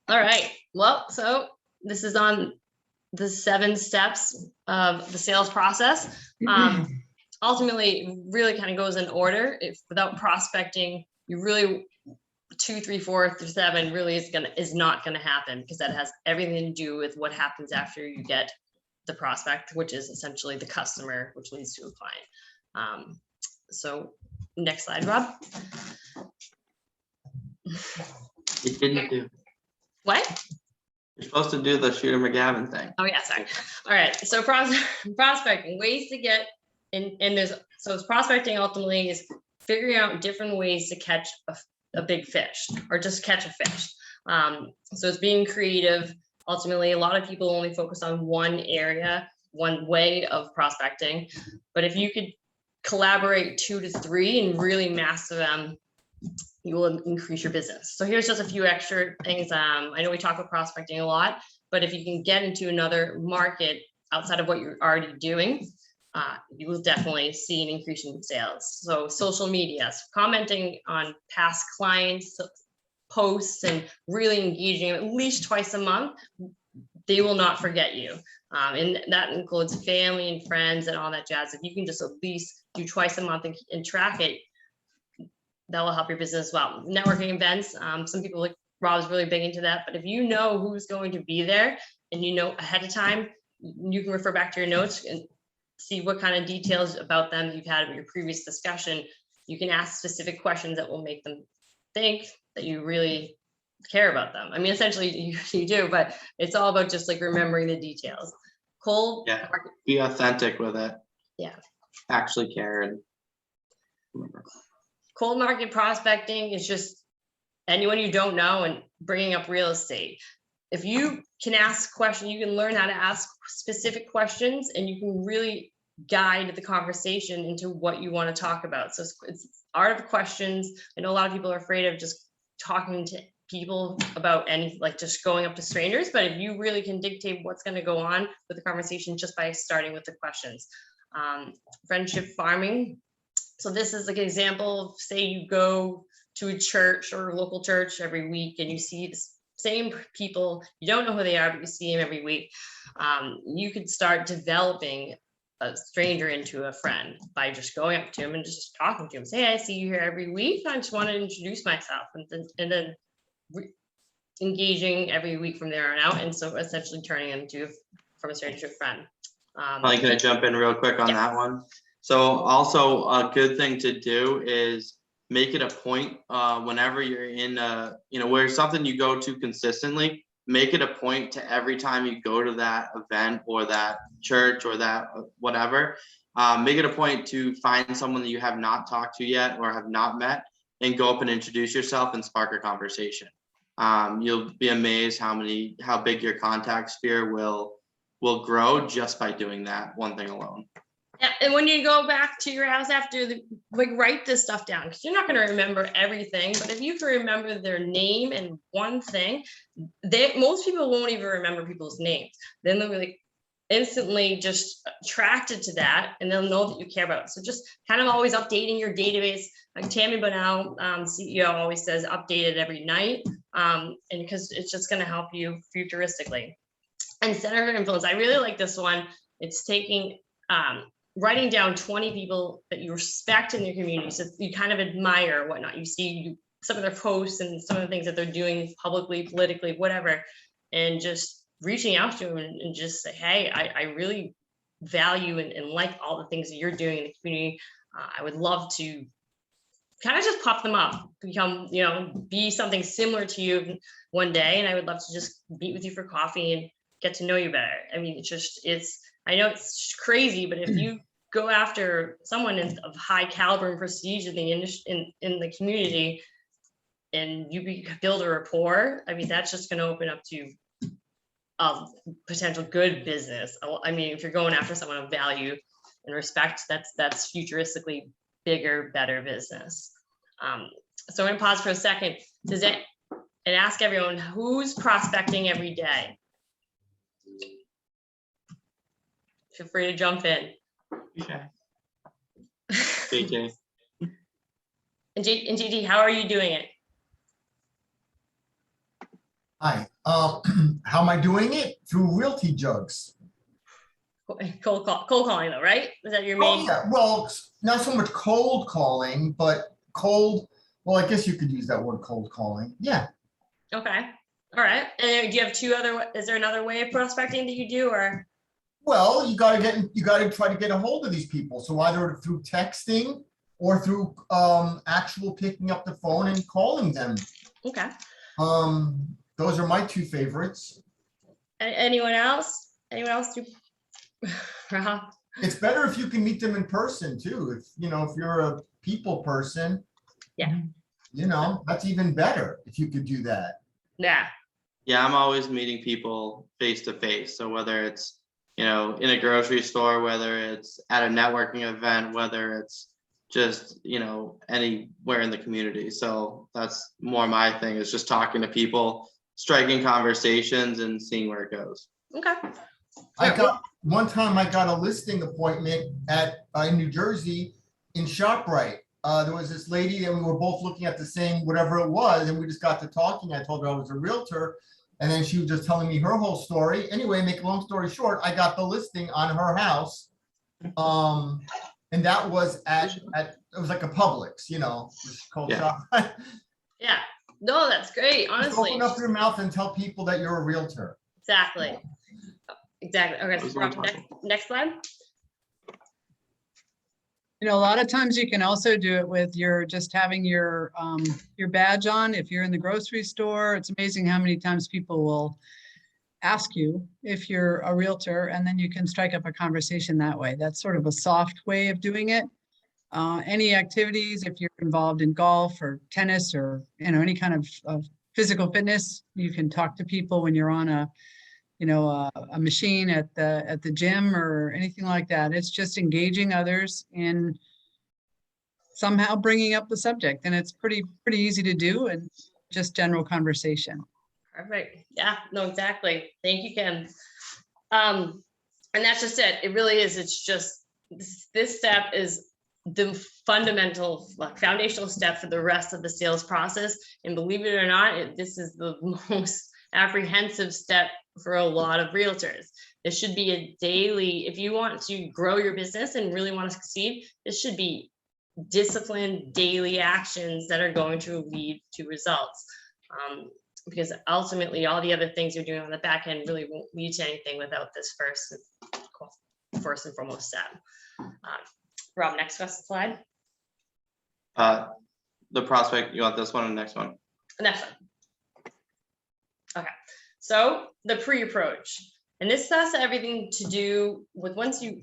All right. Well, so this is on the 7 steps of the sales process. Ultimately, it really kind of goes in order. If without prospecting, you really 2, 3, 4 through 7 really is not gonna happen, because that has everything to do with what happens after you get the prospect, which is essentially the customer, which leads to a client. So next slide, Rob. You didn't do. What? You're supposed to do the Shooter McGavin thing. Oh yeah, sorry. All right. So prospecting, ways to get in, and it's prospecting ultimately is figuring out different ways to catch a big fish, or just catch a fish. So it's being creative. Ultimately, a lot of people only focus on one area, one way of prospecting. But if you could collaborate 2 to 3 and really master them, you will increase your business. So here's just a few extra things. I know we talk about prospecting a lot, but if you can get into another market outside of what you're already doing, you will definitely see an increase in sales. So social media, commenting on past clients' posts and really engaging at least twice a month, they will not forget you. And that includes family and friends and all that jazz. If you can just at least do twice a month and track it, that will help your business as well. Networking events, some people like Rob's really big into that, but if you know who's going to be there and you know ahead of time, you can refer back to your notes and see what kind of details about them you've had with your previous discussion. You can ask specific questions that will make them think that you really care about them. I mean, essentially you do, but it's all about just like remembering the details. Cold. Yeah, be authentic with it. Yeah. Actually care and remember. Cold market prospecting is just anyone you don't know and bringing up real estate. If you can ask questions, you can learn how to ask specific questions, and you can really guide the conversation into what you want to talk about. So it's art of questions. I know a lot of people are afraid of just talking to people about any, like just going up to strangers, but if you really can dictate what's going to go on with the conversation just by starting with the questions. Friendship farming. So this is like an example of, say you go to a church or a local church every week and you see the same people, you don't know who they are, but you see them every week. You could start developing a stranger into a friend by just going up to him and just talking to him. Say, hey, I see you here every week. I just want to introduce myself, and then engaging every week from there on out. And so essentially turning into from a stranger to a friend. Like, can I jump in real quick on that one? So also a good thing to do is make it a point whenever you're in where something you go to consistently, make it a point to every time you go to that event or that church or that whatever, make it a point to find someone that you have not talked to yet or have not met and go up and introduce yourself and spark a conversation. You'll be amazed how big your contact sphere will grow just by doing that one thing alone. Yeah, and when you go back to your house after, write this stuff down, because you're not going to remember everything. But if you can remember their name and one thing, most people won't even remember people's names. Then they'll be like instantly just attracted to that, and they'll know that you care about it. So just kind of always updating your database. Like Tammy Bunnell, CEO, always says, update it every night, and because it's just going to help you futuristically. And center of influence, I really like this one. It's taking writing down 20 people that you respect in your community, so you kind of admire, whatnot. You see some of their posts and some of the things that they're doing publicly, politically, whatever, and just reaching out to them and just say, hey, I really value and like all the things that you're doing in the community. I would love to kind of just pop them up, become, be something similar to you one day. And I would love to just meet with you for coffee and get to know you better. I mean, I know it's crazy, but if you go after someone of high caliber and prestige in the community, and you build a rapport, I mean, that's just going to open up to potential good business. I mean, if you're going after someone of value and respect, that's futuristically bigger, better business. So I'm going to pause for a second. And ask everyone, who's prospecting every day? Feel free to jump in. Okay. JJ. And JD, how are you doing it? Hi, How am I doing it? Through Realty Jugs. Cold calling though, right? Is that your Oh, main? yeah, well, not so much cold calling, but well, I guess you could use that word, cold calling. Yeah. Okay, all right. And do you have is there another way of prospecting that you do, or? Well, you gotta try to get a hold of these people. So either through texting or through actual picking up the phone and calling them. Okay. Those are my two favorites. Anyone else? Anyone else do? Rob? It's better if you can meet them in person too. If you're a people person. Yeah. That's even better if you could do that. Yeah. Yeah, I'm always meeting people face to face. So whether it's, in a grocery store, whether it's at a networking event, whether it's just, anywhere in the community. So that's more my thing, is just talking to people, striking conversations and seeing where it goes. Okay. One time I got a listing appointment in New Jersey in ShopRite. There was this lady and we were both looking at the same, whatever it was. And we just got to talking. I told her I was a realtor. And then she was just telling me her whole story. Anyway, make a long story short, I got the listing on her house. And that was it was like a Publix, called Yeah. ShopRite. Yeah. No, that's great. Just Honestly. open up your mouth and tell people that you're a realtor. Exactly. Okay. So next slide. A lot of times you can also do it with just having your badge on. If you're in the grocery store, it's amazing how many times people will ask you if you're a realtor, and then you can strike up a conversation that way. That's sort of a soft way of doing it. Any activities, if you're involved in golf or tennis or any kind of physical fitness, you can talk to people when you're on a machine at the gym or anything like that. It's just engaging others in somehow bringing up the subject, and it's pretty easy to do, and just general conversation. Perfect. Yeah, no, exactly. Thank you, Kim. And that's just it. It really is. It's just this step is the fundamental, foundational step for the rest of the sales process. And believe it or not, this is the most apprehensive step for a lot of realtors. This should be a daily, if you want to grow your business and really want to succeed, this should be disciplined daily actions that are going to lead to results. Because ultimately all the other things you're doing on the back end really won't lead to anything without this first and foremost step. Rob, next slide. The prospect, you want this one or the next one? Next one. Okay, so the pre-approach, and this has everything to do with once you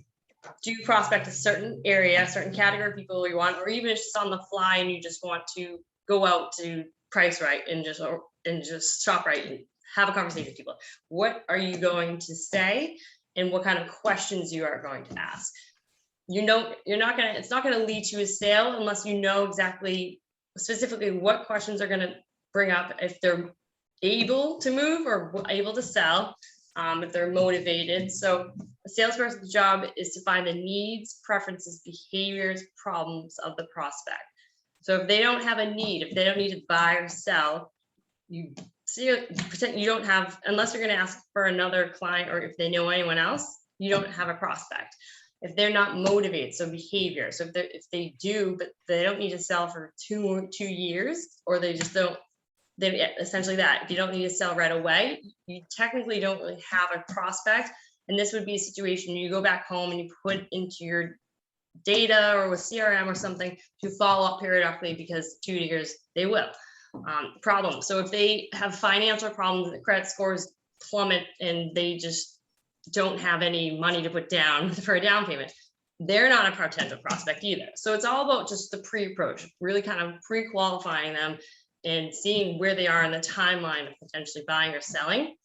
do prospect a certain area, a certain category of people you want, or even if it's just on the fly and you just want to go out to price right and just shop right and have a conversation with people. What are you going to say and what kind of questions you are going to ask? It's not gonna lead to a sale unless you know exactly specifically what questions are gonna bring up if they're able to move or able to sell, if they're motivated. So a salesperson's job is to find the needs, preferences, behaviors, problems of the prospect. So if they don't have a need, if they don't need to buy or sell, you don't have, unless you're going to ask for another client or if they know anyone else, you don't have a prospect. If they're not motivated, so behavior. So if they do, but they don't need to sell for 2 years, or they just don't, then essentially that, if you don't need to sell right away, you technically don't really have a prospect. And this would be a situation you go back home and you put into your data or with CRM or something to follow up periodically, because 2 years they will. Problem. So if they have financial problems, the credit scores plummet and they just don't have any money to put down for a down payment, they're not a potential prospect either. So it's all about just the pre-approach, really kind of pre-qualifying them and seeing where they are in the timeline of potentially buying or selling,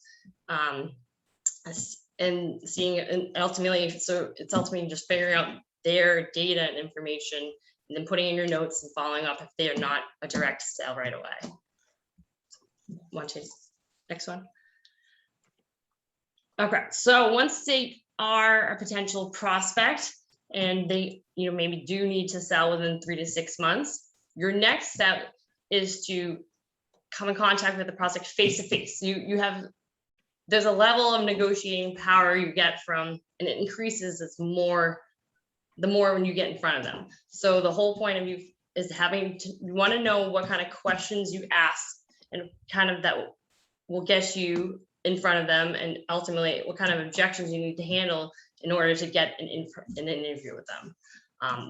and seeing, and ultimately, so it's ultimately just figuring out their data and information, and then putting in your notes and following up if they are not a direct sale right away. Next one. Okay, so once they are a potential prospect and they, maybe do need to sell within 3 to 6 months, your next step is to come in contact with the prospect face to face. There's a level of negotiating power you get from, and it increases the more when you get in front of them. So the whole point of you is you want to know what kind of questions you ask, and kind of that will get you in front of them, and ultimately what kind of objections you need to handle in order to get an interview with them.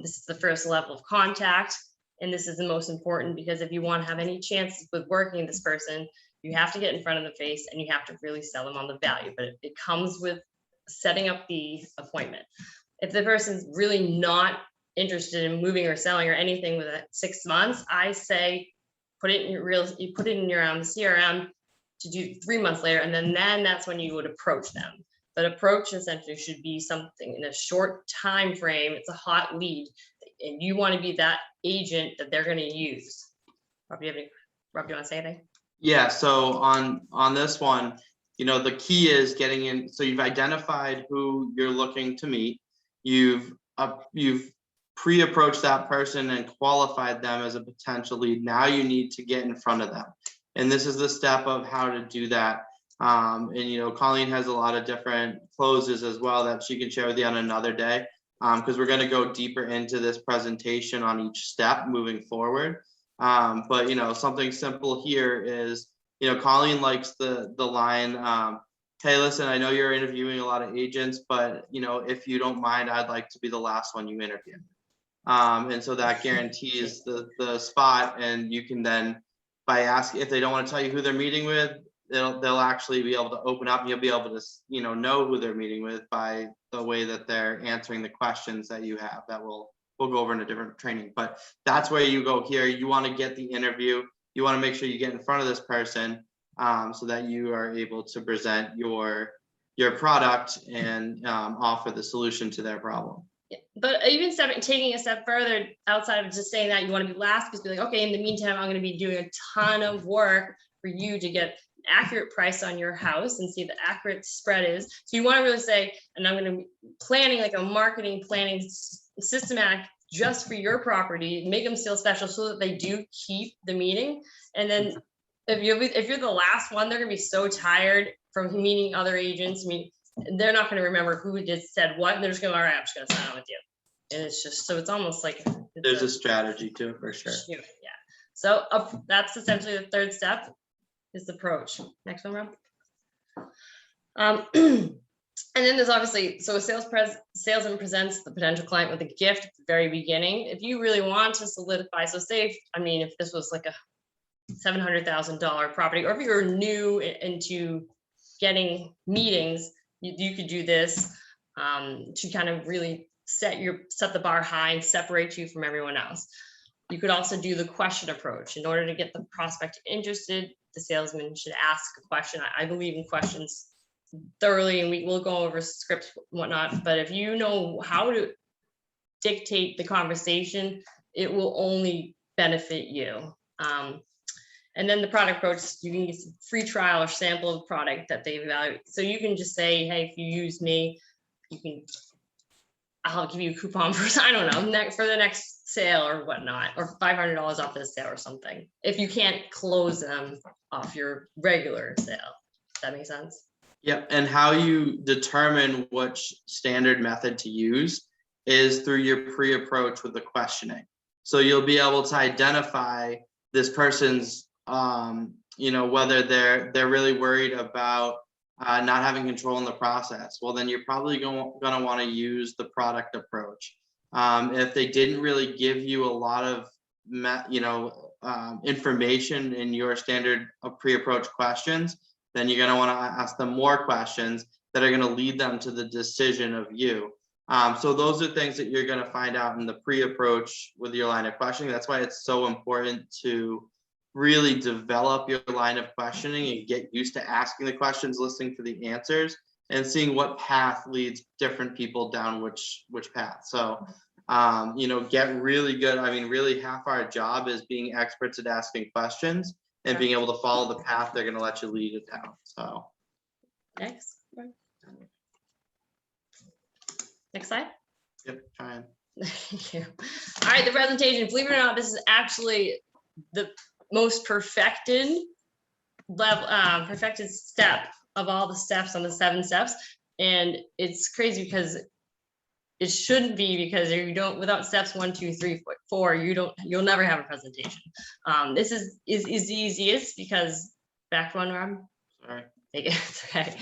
This is the first level of contact, and this is the most important, because if you want to have any chances with working with this person, you have to get in front of the face and you have to really sell them on the value. But it comes with setting up the appointment. If the person's really not interested in moving or selling or anything within 6 months, I say put it in your CRM to do 3 months later, and then that's when you would approach them. But approach essentially should be something in a short time frame. It's a hot lead, and you want to be that agent that they're going to use. Rob, do you want to say anything? Yeah, so on this one, the key is getting in. So you've identified who you're looking to meet. You've pre-approached that person and qualified them as a potential lead. Now you need to get in front of them. And this is the step of how to do that. And Colleen has a lot of different closes as well that she can share with you on another day, because we're going to go deeper into this presentation on each step moving forward. But something simple here is, Colleen likes the line, hey, listen, I know you're interviewing a lot of agents, but if you don't mind, I'd like to be the last one you interview. And so that guarantees the spot, and you can then, by asking, if they don't want to tell you who they're meeting with, they'll actually be able to open up, and you'll be able to know who they're meeting with by the way that they're answering the questions that you have that we'll go over in a different training. But that's where you go here. You want to get the interview. You want to make sure you get in front of this person, so that you are able to present your product and offer the solution to their problem. Yeah, but even taking a step further outside of just saying that you want to be last, because be like, okay, in the meantime, I'm going to be doing a ton of work for you to get an accurate price on your house and see the accurate spread is. So you want to really say, and I'm going to be planning like a marketing planning systematic just for your property, make them feel special so that they do keep the meeting. And then if you're the last one, they're going to be so tired from meeting other agents. I mean, they're not going to remember who just said what, and they're just going, all right, I'm just going to sign on with you. And it's just, so it's almost like there's a strategy to it for sure. Yeah. So that's essentially the third step, is the approach. Next one, Rob. And then there's obviously, so a salesman presents the potential client with a gift at the very beginning. If you really want to solidify, so say, if this was like a $700,000 property, or if you're new into getting meetings, you could do this to kind of really set the bar high and separate you from everyone else. You could also do the question approach. In order to get the prospect interested, the salesman should ask a question. I believe in questions thoroughly, and we'll go over scripts and whatnot. But if you know how to dictate the conversation, it will only benefit you. And then the product approach, you can get some free trial or sample of the product that they evaluate. So you can just say, hey, if you use me, I'll give you a coupon for, I don't know, for the next sale or whatnot, or $500 off this sale or something, if you can't close them off your regular sale. Does that make sense? Yep. And how you determine which standard method to use is through your pre-approach with the questioning. So you'll be able to identify this person's whether they're really worried about not having control in the process. Well, then you're probably going to want to use the product approach. If they didn't really give you a lot of information in your standard pre-approach questions, then you're going to want to ask them more questions that are going to lead them to the decision of you. So those are things that you're going to find out in the pre-approach with your line of questioning. That's why it's so important to really develop your line of questioning and get used to asking the questions, listening for the answers, and seeing what path leads different people down which path. So, get really good. Really half our job is being experts at asking questions and being able to follow the path they're going to let you lead it down. So next slide. Yep, trying. Thank you. All right, the presentation, believe it or not, this is actually the most perfected perfected step of all the steps on the 7 steps. And it's crazy because it shouldn't be, because you don't, without steps 1, 2, 3, 4, you'll never have a presentation. This is the easiest because back one, Rob. Sorry. It's okay.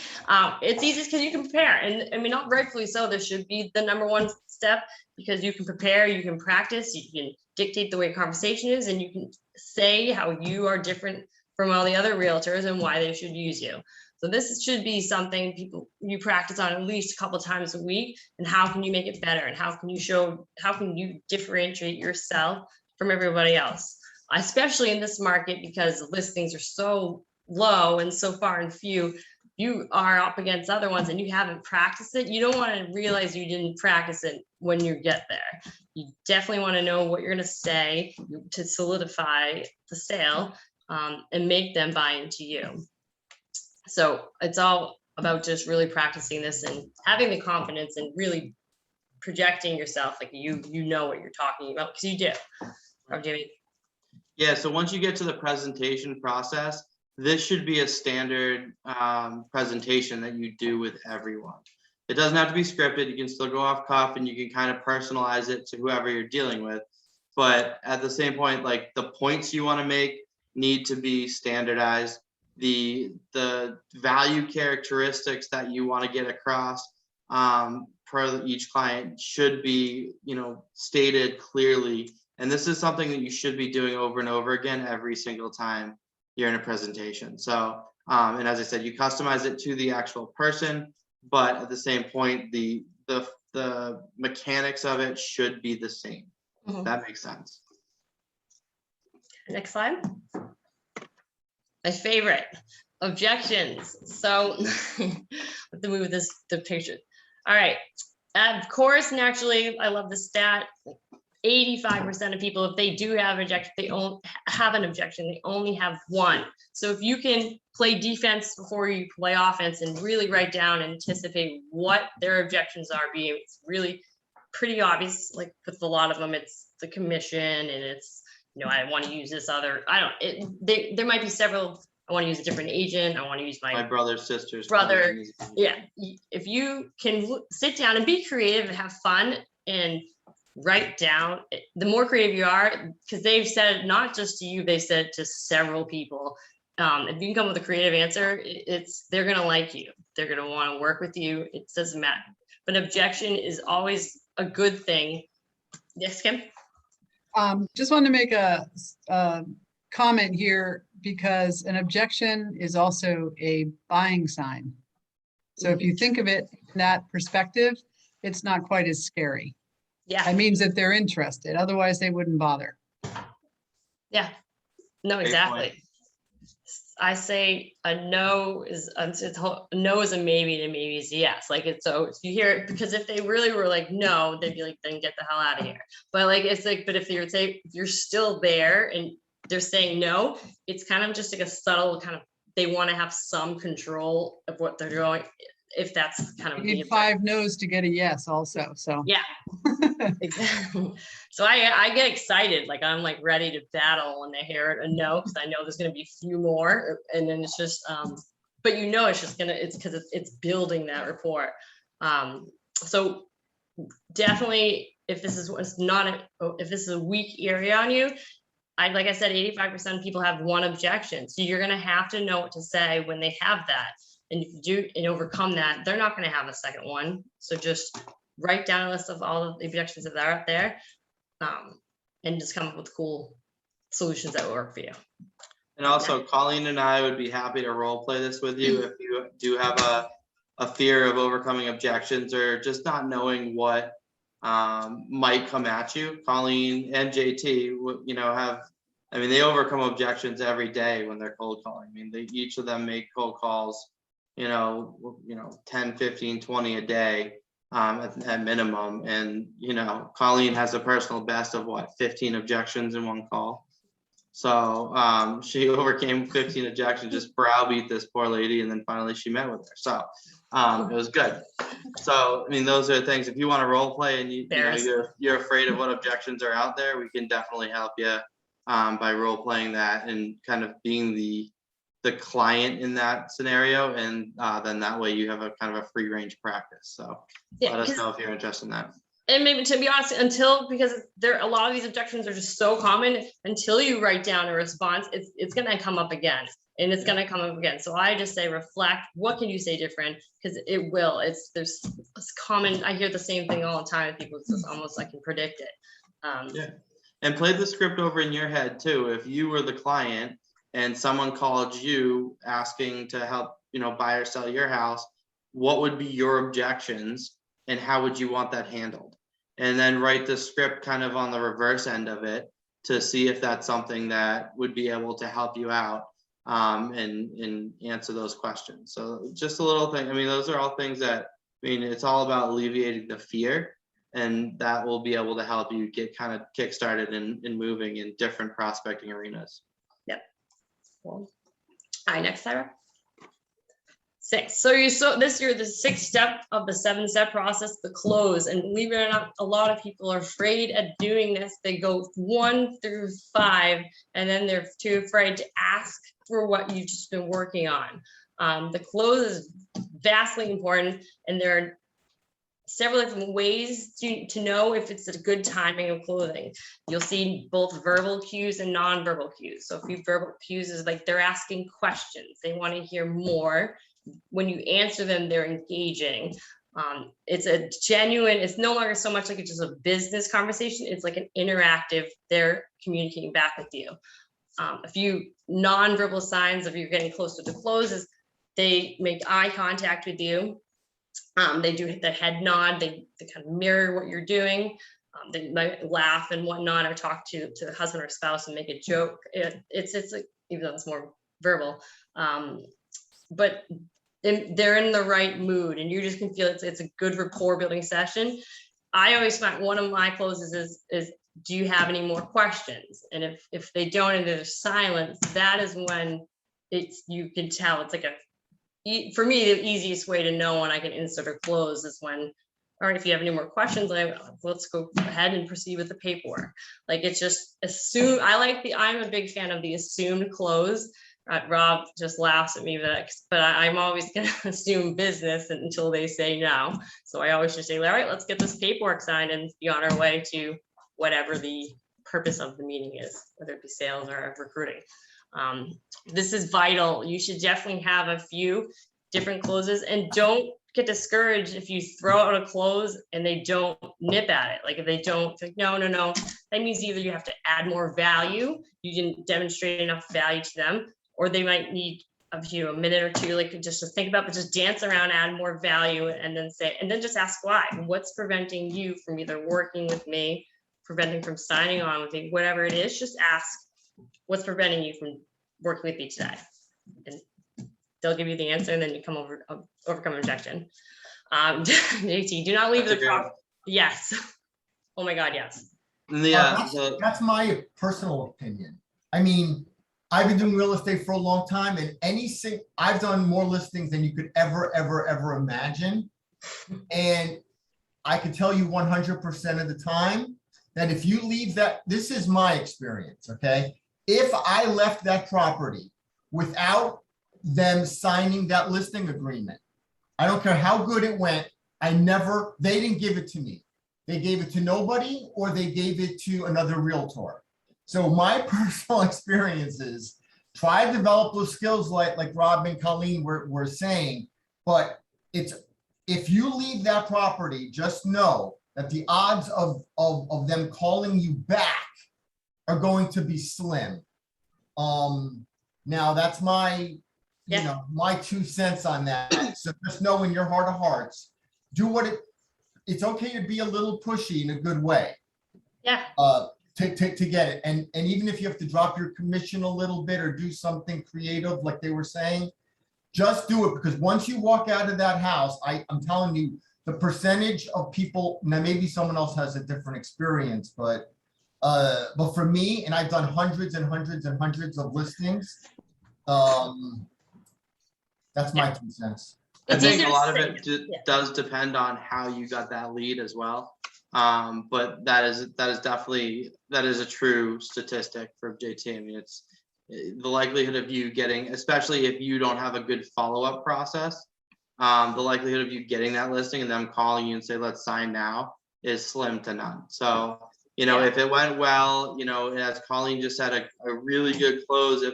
It's easiest because you can prepare, and I mean, not rightfully so. This should be the number 1 step because you can prepare, you can practice, you can dictate the way conversation is, and you can say how you are different from all the other realtors and why they should use you. So this should be something you practice on at least a couple times a week. And how can you make it better? And how can you differentiate yourself from everybody else, especially in this market, because the listings are so low and so far and few. You are up against other ones and you haven't practiced it. You don't want to realize you didn't practice it when you get there. You definitely want to know what you're going to say to solidify the sale, and make them buy into you. So it's all about just really practicing this and having the confidence and really projecting yourself like you know what you're talking about, because you do. Oh, Jamie. Yeah, so once you get to the presentation process, this should be a standard presentation that you do with everyone. It doesn't have to be scripted. You can still go off cuff and you can kind of personalize it to whoever you're dealing with. But at the same point, like the points you want to make need to be standardized. The value characteristics that you want to get across per each client should be, stated clearly. And this is something that you should be doing over and over again every single time you're in a presentation. So, and as I said, you customize it to the actual person, but at the same point, the mechanics of it should be the same. Mhm. That makes sense. Next slide. My favorite, objections. So let me move the picture. All right. Of course, naturally, I love the stat. 85% of people, if they do have an objection, they only have an objection. They only have one. So if you can play defense before you play offense and really write down and anticipate what their objections are, it's really pretty obvious. Like with a lot of them, it's the commission and it's, I want to use this other, there might be several. I want to use a different agent. I want to use my brother, sister's brother. Yeah. If you can sit down and be creative and have fun and write down, the more creative you are, because they've said it not just to you, they said it to several people. If you can come with a creative answer, they're going to like you. They're going to want to work with you. It doesn't matter. But objection is always a good thing. Yes, Kim? Just wanted to make a comment here, because an objection is also a buying sign. So if you think of it in that perspective, it's not quite as scary. Yeah. It means that they're interested. Otherwise, they wouldn't bother. Yeah. No, Great exactly. point. I say a no is a no is a maybe and a maybe is a yes. Like it's, so if you hear it, because if they really were like no, they'd be like, then get the hell out of here. But like it's like, but if you're still there and they're saying no, it's kind of just like a subtle kind of, they want to have some control of what they're doing. If that's kind of You need 5 no's to get a yes also, so. Yeah. Exactly. So I get excited, like I'm like ready to battle when they hear it a no, because I know there's going to be a few more, and then it's just but it's just it's because it's building that rapport. So definitely, if this is if this is a weak area on you, like I said, 85% of people have one objection, so you're going to have to know what to say when they have that. And if you do and overcome that, they're not going to have a second one. So just write down a list of all of the objections that are out there, and just come up with cool solutions that work for you. And also, Colleen and I would be happy to role play this with you if you do have a fear of overcoming objections or just not knowing what might come at you. Colleen and JT, they overcome objections every day when they're cold calling. Each of them make cold calls, 10, 15, 20 a day at minimum. And, Colleen has a personal best of 15 objections in one call. So she overcame 15 objections, just browbeat this poor lady, and then finally she met with her. So it was good. So, those are things, if you want to role play and you're afraid of what objections are out there, we can definitely help you by role playing that and kind of being the the client in that scenario, and then that way you have a kind of a free range practice. So Yeah, let us 'cause- know if you're interested in that. and maybe to be honest, because a lot of these objections are just so common, until you write down a response, it's gonna come up again. And it's gonna come up again. So I just say reflect, what can you say different? Because it will, it's common, I hear the same thing all the time with people, it's just almost I can predict it. Yeah. And play the script over in your head too. If you were the client and someone called you asking to help, buy or sell your house, what would be your objections and how would you want that handled? And then write the script kind of on the reverse end of it to see if that's something that would be able to help you out and answer those questions. So just a little thing. I mean, those are all things that, it's all about alleviating the fear, and that will be able to help you get kind of kickstarted and moving in different prospecting arenas. Cool. All right, next, Sarah. 6. So this year, the 6th step of the 7-step process, the close. And believe it or not, a lot of people are afraid at doing this. They go 1 through 5, and then they're too afraid to ask for what you've just been working on. The close is vastly important, and there are several different ways to know if it's a good timing of closing. You'll see both verbal cues and non-verbal cues. So a few verbal cues is like they're asking questions. They want to hear more. When you answer them, they're engaging. It's a genuine, it's no longer so much like it's just a business conversation. It's like an interactive, they're communicating back with you. A few non-verbal signs of you're getting close to the close is they make eye contact with you. They do the head nod, they kind of mirror what you're doing. They might laugh and whatnot, or talk to the husband or spouse and make a joke. It's like, even though it's more verbal, but they're in the right mood, and you just can feel it's a good rapport building session. I always find one of my closes is do you have any more questions? And if they don't and there's silence, that is when you can tell it's like for me, the easiest way to know when I can insert or close is when, all right, if you have any more questions, let's go ahead and proceed with the paperwork. Like, it's just assume. I'm a big fan of the assumed close. Rob just laughs at me, but I'm always going to assume business until they say no. So I always just say, all right, let's get this paperwork signed and be on our way to whatever the purpose of the meeting is, whether it be sales or recruiting. This is vital. You should definitely have a few different closes, and don't get discouraged if you throw out a close and they don't nip at it. Like, if they don't think, no, that means either you have to add more value, you didn't demonstrate enough value to them, or they might need a minute or two, like, just to think about, but just dance around, add more value, and then just ask why. What's preventing you from either working with me, preventing from signing on with me, whatever it is, just ask what's preventing you from working with me today. And they'll give you the answer, and then you overcome objection. JT, do not leave the problem. Yes. Oh my God, yes. That's my personal opinion. I mean, I've been doing real estate for a long time, and I've done more listings than you could ever imagine. And I can tell you 100% of the time that if you leave this is my experience, okay? If I left that property without them signing that listing agreement, I don't care how good it went, they didn't give it to me. They gave it to nobody, or they gave it to another realtor. So my personal experience is try to develop those skills like Rob and Colleen were saying, but if you leave that property, just know that the odds of them calling you back are going to be slim. Now that's my, my 2 cents on that. So just know in your heart of hearts, do it's okay to be a little pushy in a good way. Yeah. To get it. And even if you have to drop your commission a little bit or do something creative, like they were saying, just do it, because once you walk out of that house, I'm telling you, the percentage of people, now maybe someone else has a different experience, but for me, and I've done hundreds and hundreds and hundreds of listings, that's my 2 cents. I think a lot of it does depend on how you got that lead as well. But that is definitely a true statistic for JT. I mean, the likelihood of you getting, especially if you don't have a good follow-up process, the likelihood of you getting that listing and them calling you and say, let's sign now, is slim to none. So, you know, Yeah. if it went well, you know, as Colleen just said, a really good close,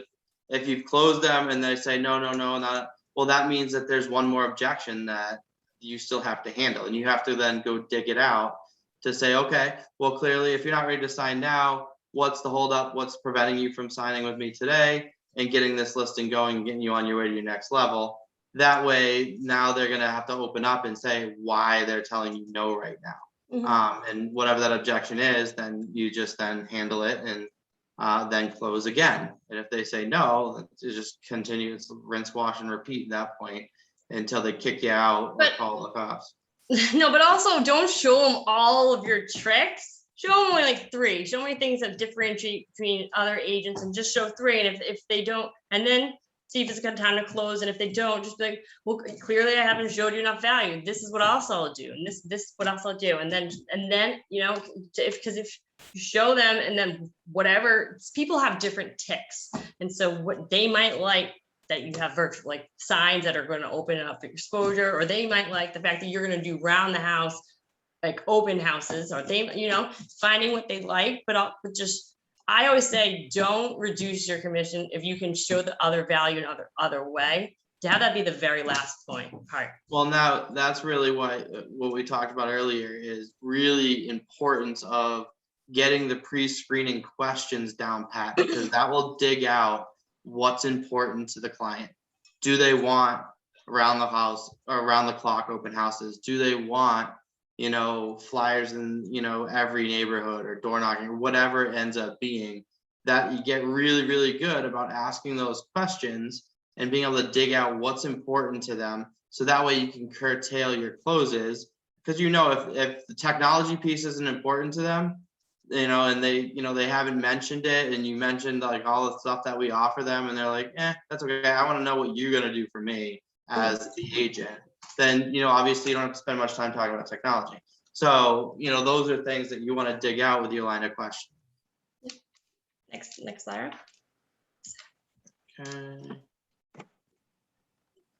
if you've closed them and they say, no, not, well, that means that there's one more objection that you still have to handle, and you have to then go dig it out to say, okay, well, clearly, if you're not ready to sign now, what's the holdup? What's preventing you from signing with me today and getting this listing going and getting you on your way to your next level? That way, now they're gonna have to open up and say why they're telling you no right now. And whatever that objection is, then you just then handle it and then close again. And if they say no, it just continues, rinse, wash, and repeat at that point until they kick you out or But- call the cops. No, but also don't show them all of your tricks. Show them only like 3. Show me things that differentiate between other agents, and just show 3. And if they don't, and then see if it's a good time to close. And if they don't, just be like, well, clearly I haven't showed you enough value. This is what else I'll do, and this what else I'll do. And then you know, if you show them, and then whatever, people have different ticks, and so what they might like that you have virtual, like signs that are going to open up exposure, or they might like the fact that you're going to do round the house, like open houses, or they, you know, finding what they like. But just, I always say, don't reduce your commission if you can show the other value in other way. To have that be the very last point. All right. Well, now that's really what we talked about earlier is really importance of getting the pre-screening questions down pat, because that will dig out what's important to the client. Do they want around the house or around the clock open houses? Do they want, you know, flyers in, you know, every neighborhood, or door knocking, or whatever it ends up being? That you get really, really good about asking those questions and being able to dig out what's important to them. So that way you can curtail your closes, because, you know, if the technology piece isn't important to them, you know, and they, you know, they haven't mentioned it, and you mentioned like all the stuff that we offer them, and they're like, that's okay, I want to know what you're going to do for me as the agent, then, you know, obviously you don't have to spend much time talking about technology. So, you know, those are things that you want to dig out with your line of question. Next, Lara. Okay.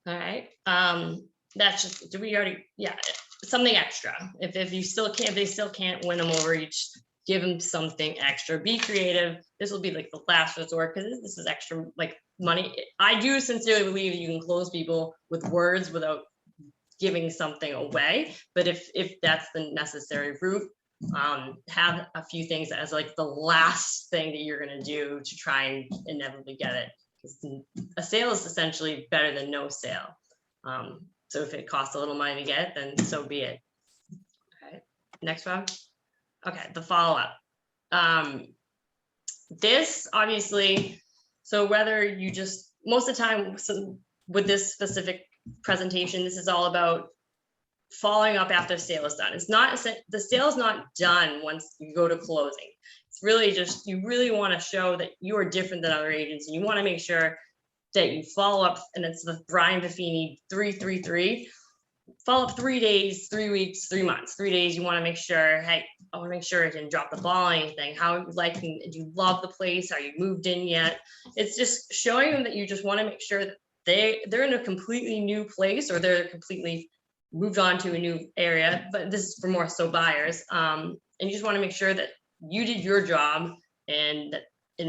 All right. That's just, do we already, yeah, something extra. If you still can't, if they still can't win them over each, give them something extra. Be creative. This will be like the last resort, because this is extra like money. I do sincerely believe you can close people with words without giving something away. But if that's the necessary route, have a few things as like the last thing that you're gonna do to try and inevitably get it. A sale is essentially better than no sale. So if it costs a little money to get, then so be it. Okay, next one. Okay, the follow-up. This obviously, so whether you just, most of the time, so with this specific presentation, this is all about following up after sale is done. It's not, the sale is not done once you go to closing. It's really just, you really want to show that you are different than other agents, and you want to make sure that you follow up, and it's the Brian Buffini 3-3-3. Follow up 3 days, 3 weeks, 3 months. 3 days, you want to make sure, hey, I want to make sure I didn't drop the ball on anything. How are you liking? Do you love the place? Are you moved in yet? It's just showing them that you just want to make sure that they're in a completely new place, or they're completely moved on to a new area. But this is for more so buyers. And you just want to make sure that you did your job, and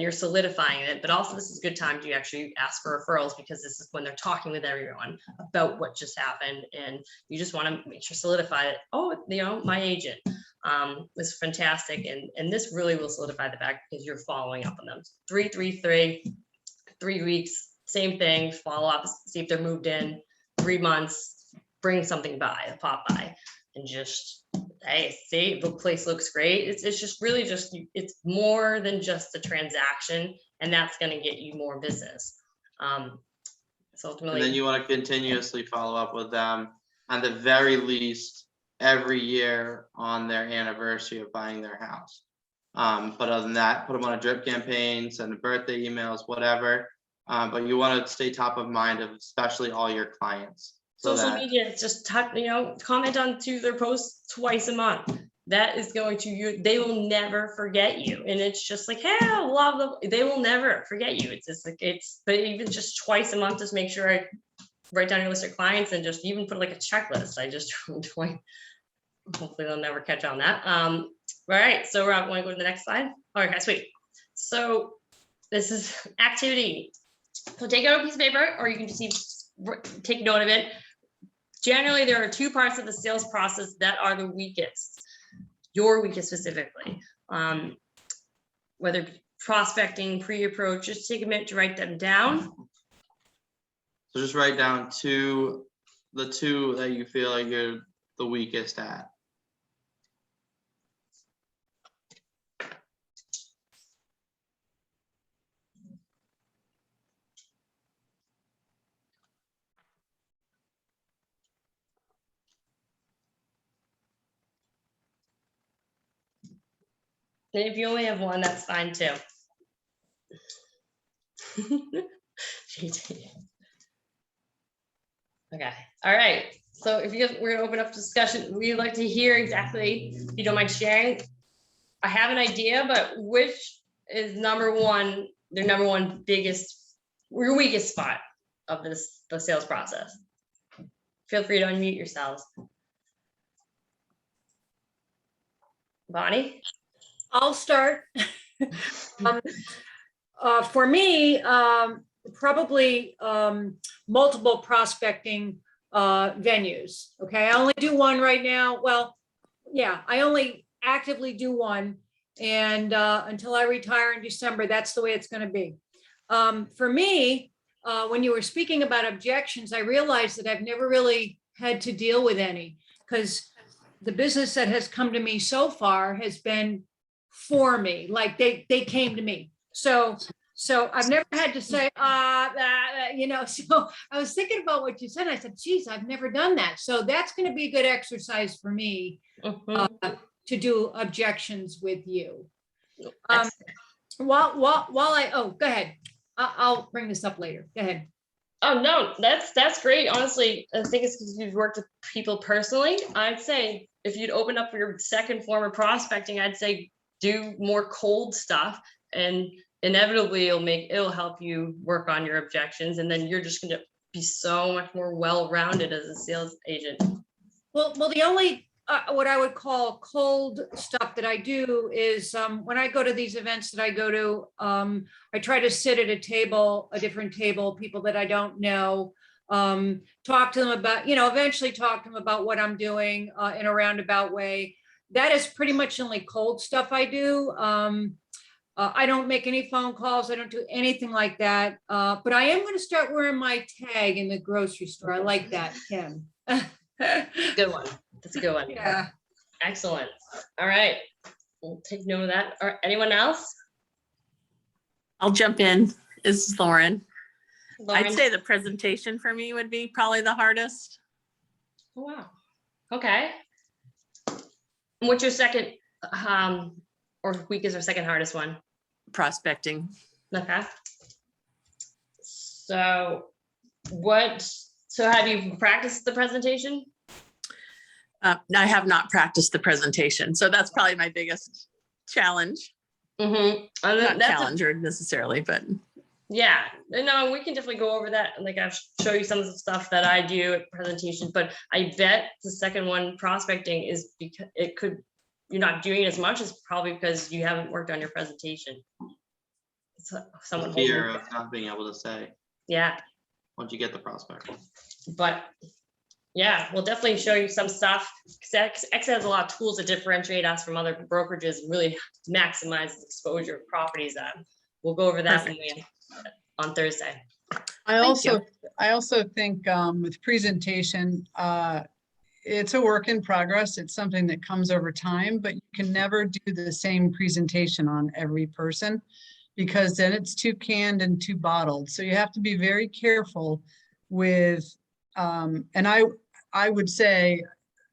you're solidifying it. But also, this is a good time to actually ask for referrals, because this is when they're talking with everyone about what just happened, and you just want to make sure solidify it. Oh, you know, my agent was fantastic, and this really will solidify the fact, because you're following up on them. 3-3-3, 3 weeks, same thing. Follow up, see if they're moved in. 3 months, bring something by, a pop by, and just, hey, see, the place looks great. It's just really just, it's more than just a transaction, and that's going to get you more business. So ultimately, And then you want to continuously follow up with them, at the very least, every year on their anniversary of buying their house. But other than that, put them on a drip campaign, send them birthday emails, whatever. But you want to stay top of mind of especially all your clients. So social that, media, it's just comment on to their posts twice a month. that is going to you, they will never forget you. And it's just like, hey, I love them. They will never forget you. It's just like, but even just twice a month, just make sure I write down your list of clients and just even put like a checklist. I just, hopefully they'll never catch on that. All right, so we're going to go to the next slide. All right, sweet. So this is activity. So take out a piece of paper, or you can just take note of it. Generally, there are two parts of the sales process that are the weakest, your weakest specifically. Whether prospecting, pre-approach, just take a minute to write them down. So just write down the two that you feel like you're the weakest at. And if you only have one, that's fine too. Okay, all right. So if we're gonna open up discussion, we'd like to hear exactly, if you don't mind sharing. I have an idea, but which is number one, their number one biggest, your weakest spot of the sales process? Feel free to unmute yourselves. Bonnie? I'll start. For me, probably multiple prospecting venues. Okay, I only do one right now. Well, yeah, I only actively do one, and until I retire in December, that's the way it's going to be. For me, when you were speaking about objections, I realized that I've never really had to deal with any, because the business that has come to me so far has been for me, like they came to me. So I've never had to say, you know, so I was thinking about what you said. I said, geez, I've never done that. So that's going to be a good exercise for me to do objections with you. Go ahead. I'll bring this up later. Go ahead. Oh, no, that's great. Honestly, I think it's because you've worked with people personally. I'd say if you'd open up your second form of prospecting, I'd say do more cold stuff, and inevitably it'll help you work on your objections. And then you're just going to be so much more well-rounded as a sales agent. Well, the only what I would call cold stuff that I do is when I go to these events that I go to, I try to sit at a different table, people that I don't know, talk to them about, eventually talk to them about what I'm doing in a roundabout way. That is pretty much only cold stuff I do. I don't make any phone calls. I don't do anything like that. But I am going to start wearing my tag in the grocery store. I like that, Kim. Good one. That's a good one. Yeah. Excellent. All right. We'll take note of that. All right. Anyone else? I'll jump in. This is Lauren. Lauren? I'd say the presentation for me would be probably the hardest. Oh, wow. Okay. And what's your second, or weakest or second hardest one? Prospecting. Okay. So have you practiced the presentation? I have not practiced the presentation, so that's probably my biggest challenge. Mm-hmm. Not challenge necessarily, but yeah, no, we can definitely go over that. Like I'll show you some of the stuff that I do at presentations, but I bet the second one, prospecting, is because you're not doing as much as probably because you haven't worked on your presentation. Someone Fear of not being able to say. Yeah. Once you get the prospect. But yeah, we'll definitely show you some stuff. X has a lot of tools to differentiate us from other brokerages and really maximize the exposure of properties. We'll go over that on Thursday. I also think with presentation, it's a work in progress. It's something that comes over time, but you can never do the same presentation on every person, because then it's too canned and too bottled. So you have to be very careful with, and I would say,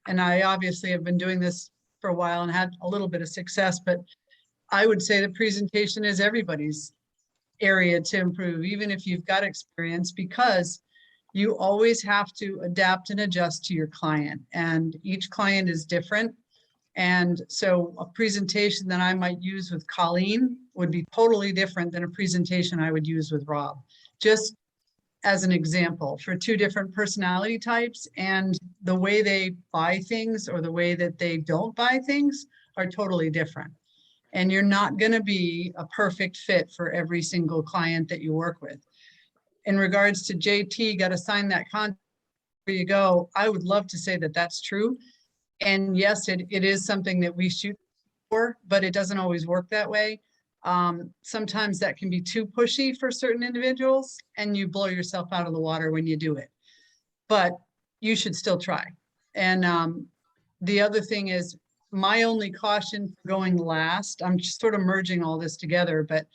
and I obviously have been doing this for a while and had a little bit of success, but I would say the presentation is everybody's area to improve, even if you've got experience, because you always have to adapt and adjust to your client, and each client is different. And so a presentation that I might use with Colleen would be totally different than a presentation I would use with Rob. Just as an example, for two different personality types, and the way they buy things or the way that they don't buy things are totally different. And you're not going to be a perfect fit for every single client that you work with. In regards to JT, got to sign that contract before you go. I would love to say that that's true. And yes, it is something that we shoot for, but it doesn't always work that way. Sometimes that can be too pushy for certain individuals, and you blow yourself out of the water when you do it. But you should still try. And the other thing is, my only caution for going last, I'm just sort of merging all this together, but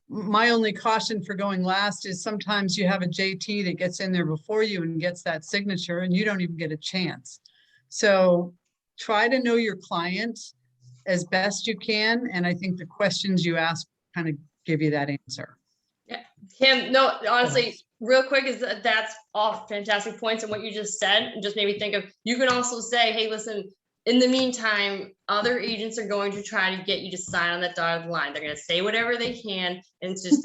my only caution for going last is sometimes you have a JT that gets in there before you and gets that signature, and you don't even get a chance. So try to know your client as best you can. And I think the questions you ask kind of give you that answer. Kim, no, honestly, real quick, is that's all fantastic points. And what you just said, and just made me think of, you can also say, hey, listen, in the meantime, other agents are going to try to get you to sign on that dotted line. They're going to say whatever they can. And it's just,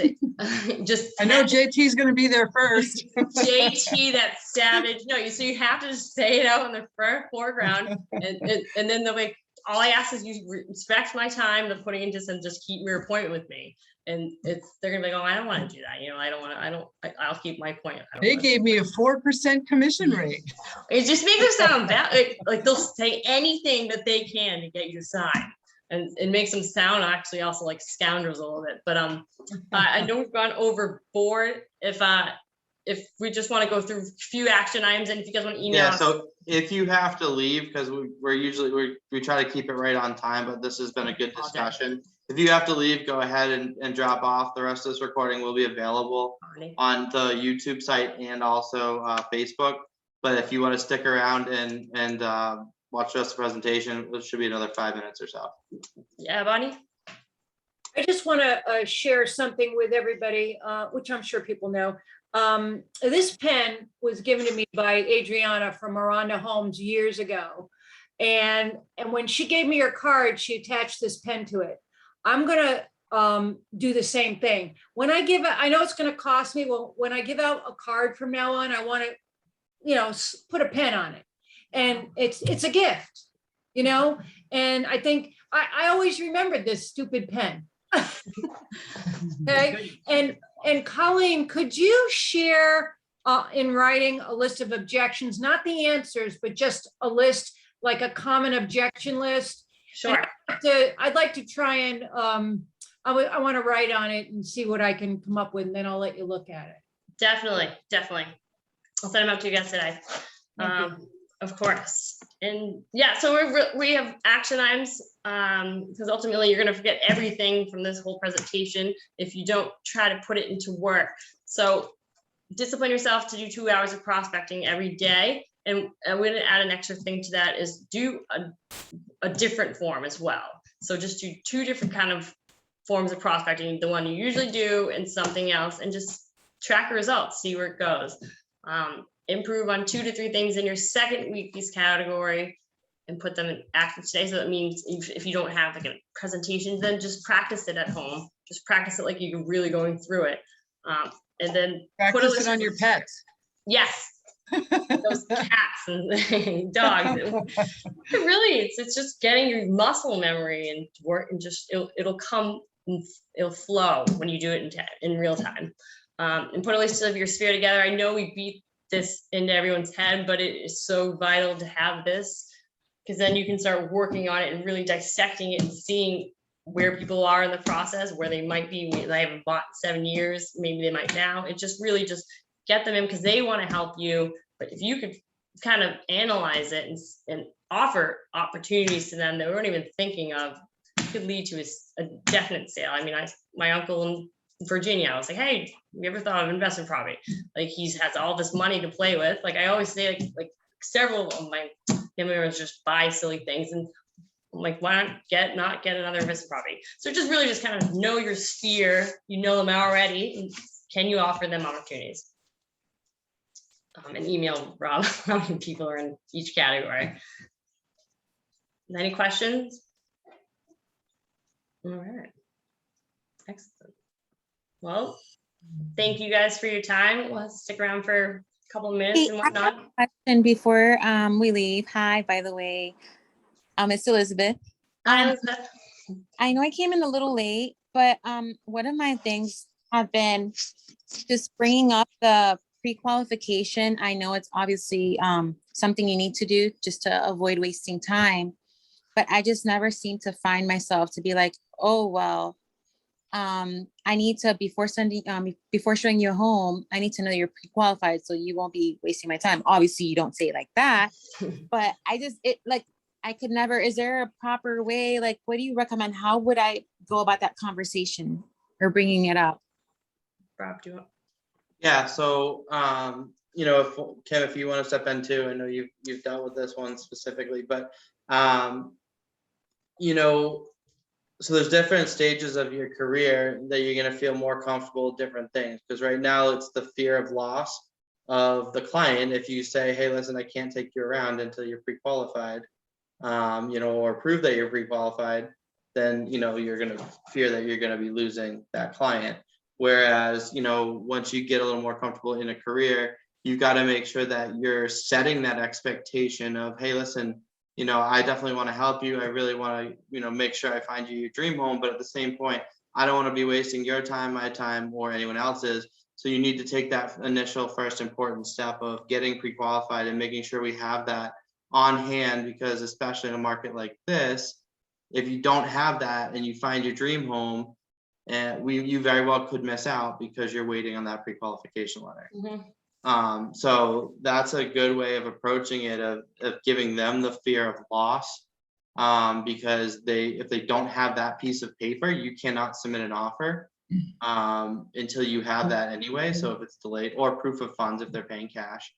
just. I know JT's going to be there first. JT, that savage. No, so you have to just say it out in the foreground. And then they'll be, all I ask is you respect my time of putting into and just keep your appointment with me. And they're gonna be like, oh, I don't want to do that. You know, I don't want to, I'll keep my appointment. They gave me a 4% commission rate. It just makes them sound bad. Like they'll say anything that they can to get you to sign. And it makes them sound actually also like scoundrels a little bit. But I know we've gone overboard. If we just want to go through a few action items, and if you guys want to email us. So if you have to leave, because we try to keep it right on time, but this has been a good discussion. If you have to leave, go ahead and drop off. The rest of this recording will be available on the YouTube site and also Facebook. But if you want to stick around and watch the rest of the presentation, it should be another 5 minutes or so. Yeah, Bonnie? I just want to share something with everybody, which I'm sure people know. This pen was given to me by Adriana from Miranda Homes years ago. And when she gave me her card, she attached this pen to it. I'm going to do the same thing. When I give I know it's going to cost me. Well, when I give out a card from now on, I want to, you know, put a pen on it. And it's a gift, you know, and I think I always remembered this stupid pen. Okay. And Colleen, could you share in writing a list of objections, not the answers, but just a list, like a common objection list? Sure. I'd like to try and I want to write on it and see what I can come up with, and then I'll let you look at it. Definitely. I'll send them out to you guys today. Of course. And yeah, so we have action items because ultimately you're going to forget everything from this whole presentation if you don't try to put it into work. So discipline yourself to do 2 hours of prospecting every day. And I'm going to add an extra thing to that is do a different form as well. So just do 2 different kind of forms of prospecting, the one you usually do and something else, and just track your results, see where it goes. Improve on 2 to 3 things in your second weekly's category and put them in active today. So that means if you don't have like a presentation, then just practice it at home. Just practice it like you're really going through it. And then practice it on your pets. Yes. Those cats and dogs. Really, it's just getting your muscle memory and work, and just it'll come, it'll flow when you do it in real time. And put a list of your sphere together. I know we beat this into everyone's head, but it is so vital to have this, because then you can start working on it and really dissecting it and seeing where people are in the process, where they might be. They haven't bought in 7 years, maybe they might now. It just really just get them in because they want to help you. But if you could kind of analyze it and offer opportunities to them that we weren't even thinking of, it could lead to a definite sale. I mean, my uncle in Virginia, I was like, hey, you ever thought of investment property? Like, he has all this money to play with. Like, I always say, like several of my family members just buy silly things, and I'm like, why not get another investment property? So just really just kind of know your sphere, you know them already, and can you offer them opportunities? And email Rob how many people are in each category. Any questions? All right. Excellent. Well, thank you guys for your time. We'll stick around for a couple of minutes Hey, and I have whatnot. a question before we leave. Hi, by the way. It's Elizabeth. Hi, Um, Elizabeth. I know I came in a little late, but one of my things have been just bringing up the pre-qualification. I know it's obviously something you need to do just to avoid wasting time, but I just never seem to find myself to be like, oh, well, I need to, before showing you a home, I need to know you're pre-qualified so you won't be wasting my time. Obviously, you don't say it like that, but I could never, is there a proper way? Like, what do you recommend? How would I go about that conversation or bringing it up? Rob, do you want? Yeah, so, if Kev, if you want to step in too, I know you've dealt with this one specifically, but, so there's different stages of your career that you're going to feel more comfortable with different things. Because right now it's the fear of loss of the client. If you say, hey, listen, I can't take you around until you're pre-qualified, or prove that you're pre-qualified, then, you're going to fear that you're going to be losing that client. Whereas, once you get a little more comfortable in a career, you've got to make sure that you're setting that expectation of, hey, listen, I definitely want to help you. I really want to, make sure I find you your dream home. But at the same point, I don't want to be wasting your time, my time, or anyone else's. So you need to take that initial first important step of getting pre-qualified and making sure we have that on hand, because especially in a market like this, if you don't have that and you find your dream home, you very well could miss out because you're waiting on that pre-qualification letter. So that's a good way of approaching it, of giving them the fear of loss, because if they don't have that piece of paper, you cannot submit an offer until you have that anyway. So if it's delayed, or proof of funds if they're paying cash.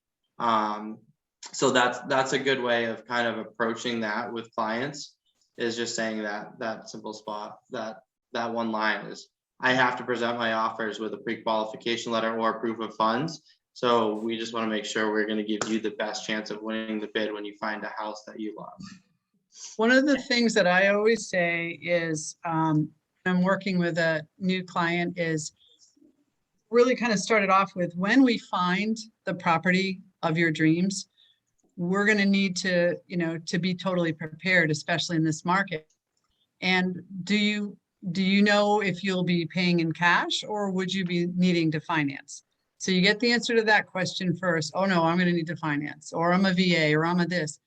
So that's a good way of kind of approaching that with clients, is just saying that simple spot, that one line is, I have to present my offers with a pre-qualification letter or proof of funds. So we just want to make sure we're going to give you the best chance of winning the bid when you find a house that you love. One of the things that I always say is, I'm working with a new client, is really kind of started off with, when we find the property of your dreams, we're going to need to, to be totally prepared, especially in this market. And do you know if you'll be paying in cash, or would you be needing to finance? So you get the answer to that question first. Oh no, I'm going to need to finance, or I'm a VA, or I'm a this,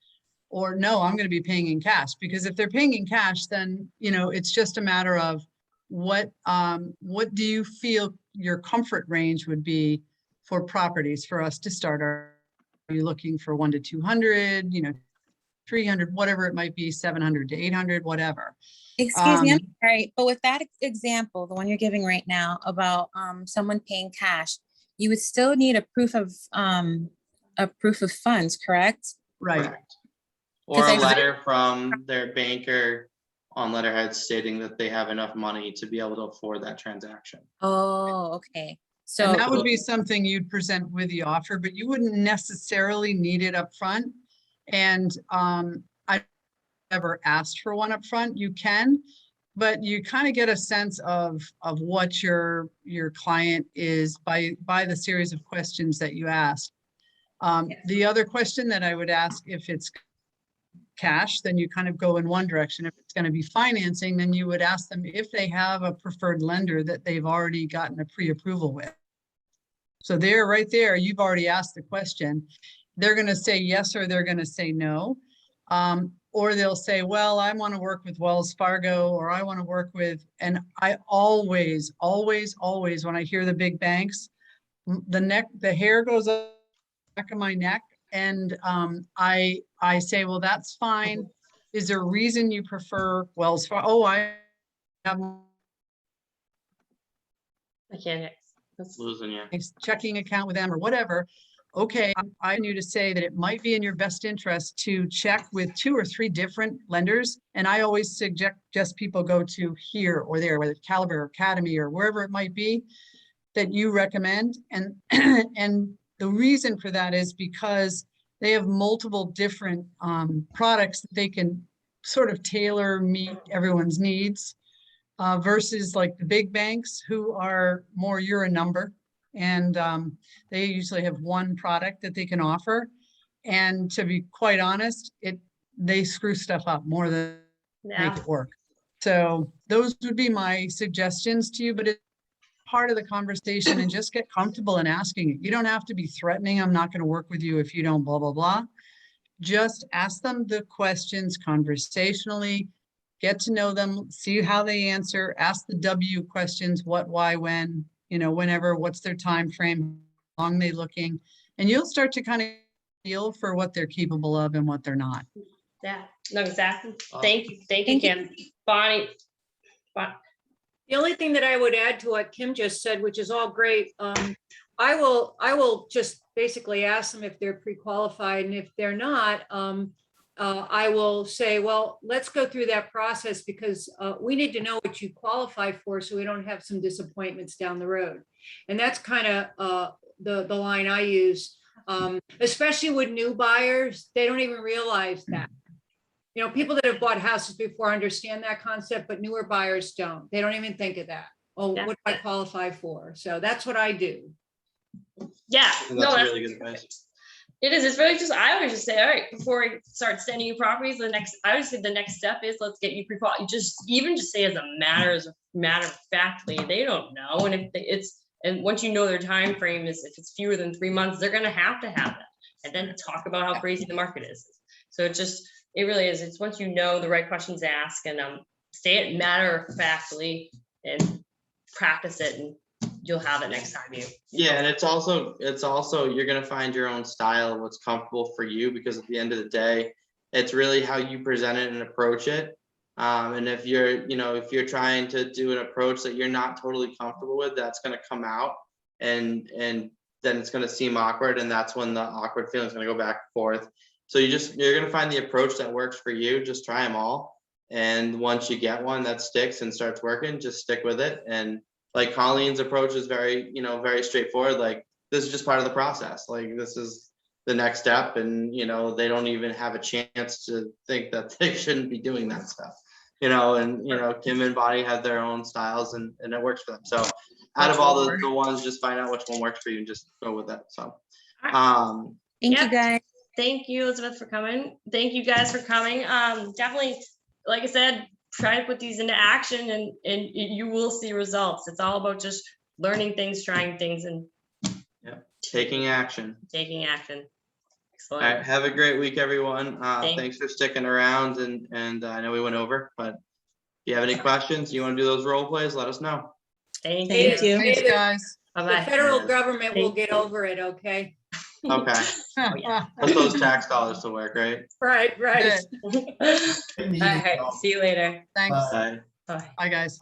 or no, I'm going to be paying in cash. Because if they're paying in cash, then, it's just a matter of what do you feel your comfort range would be for properties for us to start? Are you looking for 1 to 200, 300, whatever it might be, 700 to 800, whatever. Excuse me, I'm sorry, but with that example, the one you're giving right now about someone paying cash, you would still need a proof of funds, correct? Right. Correct. Or a letter from their banker on letterhead stating that they have enough money to be able to afford that transaction. Oh, okay. So And that would be something you'd present with the offer, but you wouldn't necessarily need it up front. And I never asked for one up front. You can, but you kind of get a sense of what your client is by the series of questions that you ask. The other question that I would ask, if it's cash, then you kind of go in one direction. If it's going to be financing, then you would ask them if they have a preferred lender that they've already gotten a pre-approval with. So there, right there, you've already asked the question. They're going to say yes, or they're going to say no. Or they'll say, well, I want to work with Wells Fargo, or I want to work with, and I always, when I hear the big banks, the hair goes up the back of my neck. And I say, well, that's fine. Is there a reason you prefer Wells Fargo? Oh, I have I can't. Losing you. a checking account with them or whatever. Okay, I need to say that it might be in your best interest to check with 2 or 3 different lenders. And I always suggest people go to here or there, whether it's Caliber or Academy or wherever it might be that you recommend. And, and the reason for that is because they have multiple different products that they can sort of tailor meet everyone's needs versus like the big banks who are more you're a number. And they usually have one product that they can offer. And to be quite honest, they screw stuff up more than Yeah. make it work. So those would be my suggestions to you, but it's part of the conversation and just get comfortable in asking it. You don't have to be threatening. I'm not going to work with you if you don't blah, blah, blah. Just ask them the questions conversationally, get to know them, see how they answer, ask the W questions, what, why, when, whenever, what's their time frame, how long they looking, and you'll start to kind of feel for what they're capable of and what they're not. Yeah, no, exactly. Awesome. Thank you, Thank you. Kim. Bonnie. The only thing that I would add to what Kim just said, which is all great, I will just basically ask them if they're pre-qualified, and if they're not, I will say, well, let's go through that process, because we need to know what you qualify for, so we don't have some disappointments down the road. And that's kind of the line I use, especially with new buyers. They don't even realize that. People that have bought houses before understand that concept, but newer buyers don't. They don't even think of that. Oh, Yeah. what do I qualify for? So that's what I do. Yeah, And no, that's that's, really good advice. it is. It's really just, I always just say, all right, before I start sending you properties, I would say the next step is let's get you pre-qualified. Just say as a matter of factly, they don't know. And and once you know their time frame is, if it's fewer than 3 months, they're gonna have that. And then talk about how crazy the market is. So it really is. It's once you know the right questions to ask, and say it matter of factly and practice it, and you'll have it next time you. Yeah, and it's also you're gonna find your own style, what's comfortable for you, because at the end of the day, it's really how you present it and approach it. And if you're trying to do an approach that you're not totally comfortable with, that's gonna come out, and then it's gonna seem awkward, and that's when the awkward feeling is gonna go back and forth. So you're gonna find the approach that works for you. Just try them all, and once you get one that sticks and starts working, just stick with it. And like Colleen's approach is very straightforward. Like, this is just part of the process. Like, this is the next step, and they don't even have a chance to think that they shouldn't be doing that stuff. Kim and Bonnie have their own styles, and it works for them. So out of all the ones, just find out which one works for you and just go with it. So Thank Yeah. you, guys. Thank you, Elizabeth, for coming. Thank you guys for coming. Definitely, like I said, try to put these into action, and you will see results. It's all about just learning things, trying things, and taking action. taking action. All Excellent. right, have a great week, everyone. Thanks. Thanks for sticking around, and I know we went over, but if you have any questions, you want to do those role plays, let us know. Thank Thank you. you. Thanks, guys. The Bye-bye. federal government will Thank get over it, okay? Okay, put those tax dollars to work, right? Right, right. Good. All right, see you later. Thanks. Bye. Bye. Bye, guys.